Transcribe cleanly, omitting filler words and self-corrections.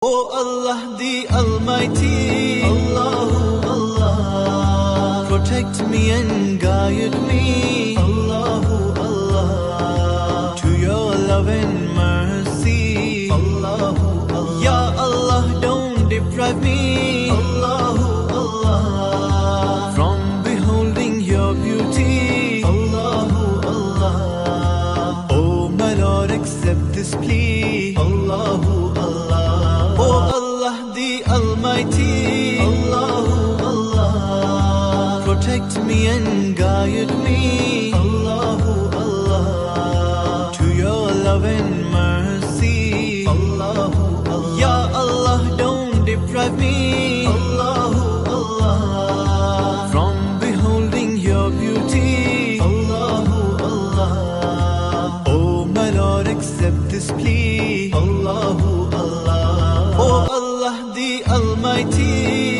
O Allah the Almighty, Allahu Allah, protect me and guide me, Allahu Allah, to your love and mercy, Allahu Allah. Ya Allah, don't deprive me, Allahu Allah, from beholding your beauty, Allahu Allah. Oh my Lord, accept this plea, Allahu Allah. Oh Allah the Almighty, Allahu Allah, protect me and guide me, Allahu Allah, to your love and mercy, Allahu Allah. Ya Allah, don't deprive me, Allahu Allah, from beholding your beauty, Allahu Allah. Oh my Lord, accept this plea, Allahu Allah. Oh Allah the Almighty,